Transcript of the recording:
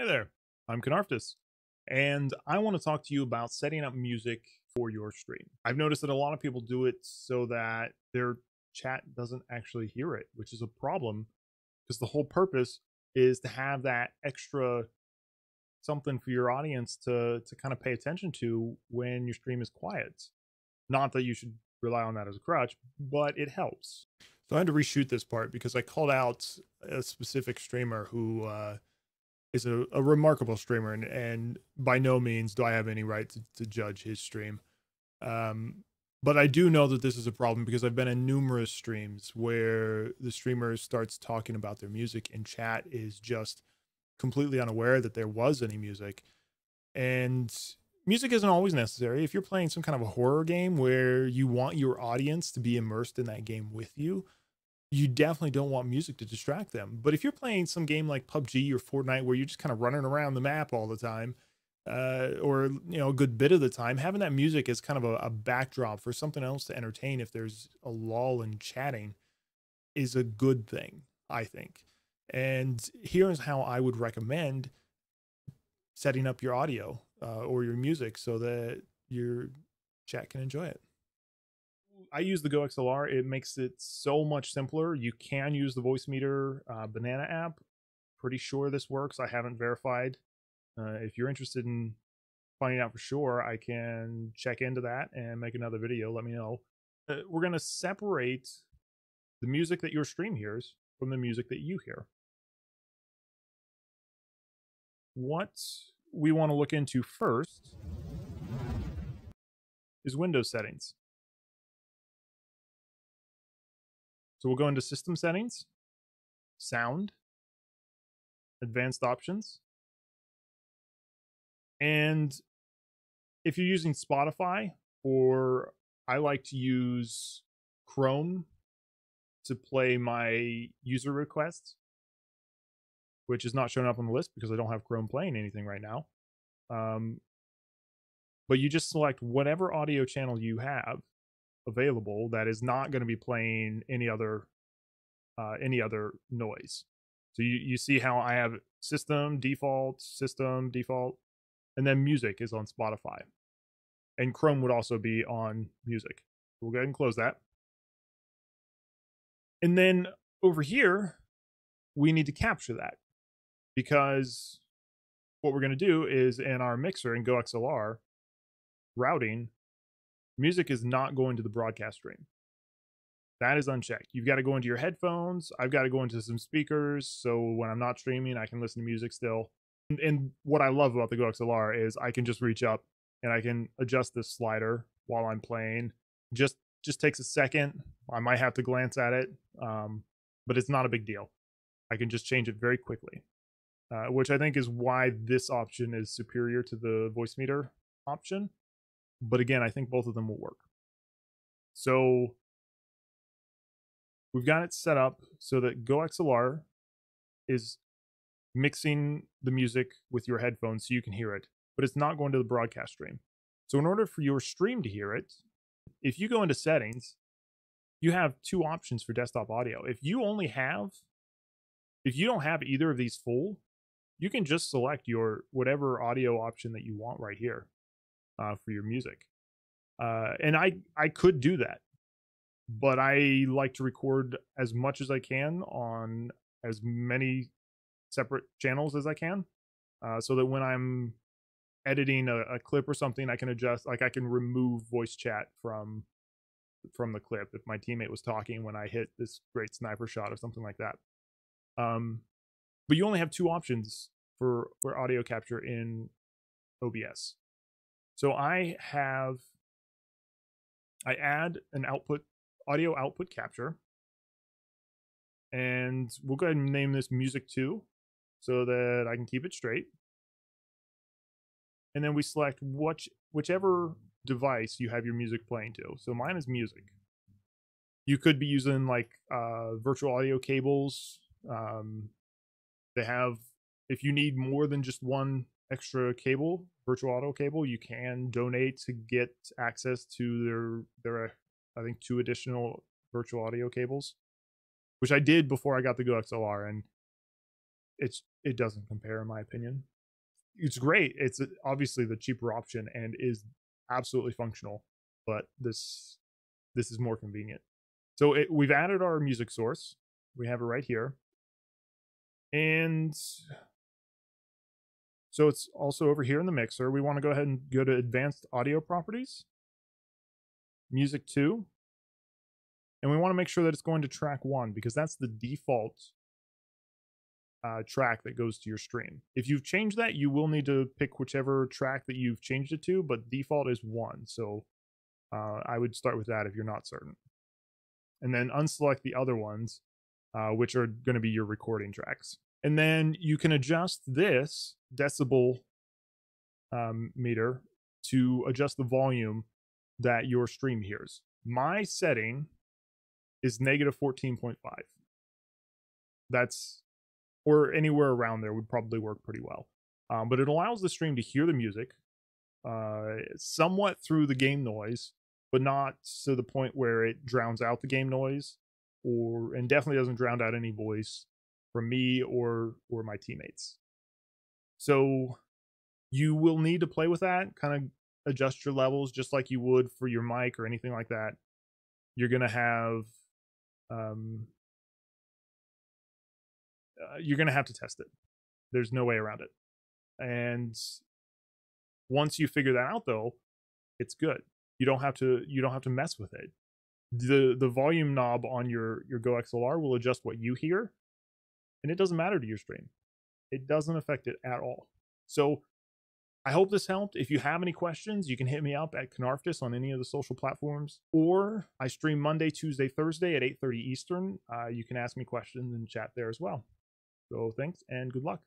Hey there, I'm Canarftis, and I want to talk to you about setting up music for your stream. I've noticed that a lot of people do it so that their chat doesn't actually hear it, which is a problem because the whole purpose is to have that extra something for your audience to kind of pay attention to when your stream is quiet. Not that you should rely on that as a crutch, but it helps. So I had to reshoot this part because I called out a specific streamer who is a remarkable streamer, and by no means do I have any right to judge his stream. But I do know that this is a problem because I've been in numerous streams where the streamer starts talking about their music and chat is just completely unaware that there was any music. And music isn't always necessary. If you're playing some kind of a horror game where you want your audience to be immersed in that game with you, you definitely don't want music to distract them. But if you're playing some game like PUBG or Fortnite where you're just kind of running around the map all the time, or a good bit of the time, having that music as kind of a backdrop for something else to entertain if there's a lull in chatting is a good thing, I think. And here's how I would recommend setting up your audio or your music so that your chat can enjoy it. I use the GoXLR. It makes it so much simpler. You can use the Voicemeeter Banana app. Pretty sure this works. I haven't verified. If you're interested in finding out for sure, I can check into that and make another video. Let me know. We're going to separate the music that your stream hears from the music that you hear. What we want to look into first is Windows settings. So we'll go into System Settings, Sound, Advanced Options. And if you're using Spotify, or I like to use Chrome to play my user requests, which is not showing up on the list because I don't have Chrome playing anything right now. But you just select whatever audio channel you have available that is not going to be playing any other noise. So you see how I have system default, and then music is on Spotify, and Chrome would also be on music. We'll go ahead and close that. And then over here, we need to capture that, because what we're going to do is in our mixer in GoXLR routing, music is not going to the broadcast stream. That is unchecked. You've got to go into your headphones. I've got to go into some speakers, so when I'm not streaming, I can listen to music still. And what I love about the GoXLR is I can just reach up and I can adjust this slider while I'm playing. Just takes a second. I might have to glance at it, but it's not a big deal. I can just change it very quickly, which I think is why this option is superior to the Voicemeeter option. But again, I think both of them will work. So we've got it set up so that GoXLR is mixing the music with your headphones so you can hear it, but it's not going to the broadcast stream. So in order for your stream to hear it, if you go into settings, you have two options for desktop audio. If you don't have either of these full, you can just select your whatever audio option that you want right here for your music. And I could do that, but I like to record as much as I can on as many separate channels as I can, so that when I'm editing a clip or something, I can adjust, like I can remove voice chat from the clip if my teammate was talking when I hit this great sniper shot or something like that. But you only have two options for audio capture in OBS. So I add an audio output capture, and we'll go ahead and name this music 2 so that I can keep it straight. And then we select whichever device you have your music playing to. So mine is music. You could be using like virtual audio cables. They have, if you need more than just one extra cable, virtual audio cable, you can donate to get access to their I think 2 additional virtual audio cables, which I did before I got the GoXLR, and it doesn't compare in my opinion. It's great. It's obviously the cheaper option and is absolutely functional, but this is more convenient. So we've added our music source. We have it right here. And so it's also over here in the mixer. We want to go ahead and go to advanced audio properties, music 2. And we want to make sure that it's going to track 1 because that's the default track that goes to your stream. If you've changed that, you will need to pick whichever track that you've changed it to, but default is 1. So I would start with that if you're not certain. And then unselect the other ones, which are going to be your recording tracks. And then you can adjust this decibel meter to adjust the volume that your stream hears. My setting is negative 14.5. That's, or anywhere around there would probably work pretty well. But it allows the stream to hear the music somewhat through the game noise, but not to the point where it drowns out the game noise, and definitely doesn't drown out any voice from me or my teammates. So you will need to play with that, kind of adjust your levels just like you would for your mic or anything like that. You're gonna have to test it. There's no way around it. And once you figure that out, though, it's good. You don't have to mess with it. The volume knob on your GoXLR will adjust what you hear, and it doesn't matter to your stream. It doesn't affect it at all. So I hope this helped. If you have any questions, you can hit me up at Knarftus on any of the social platforms, or I stream Monday, Tuesday, Thursday at 8:30 Eastern. You can ask me questions and chat there as well. So thanks and good luck.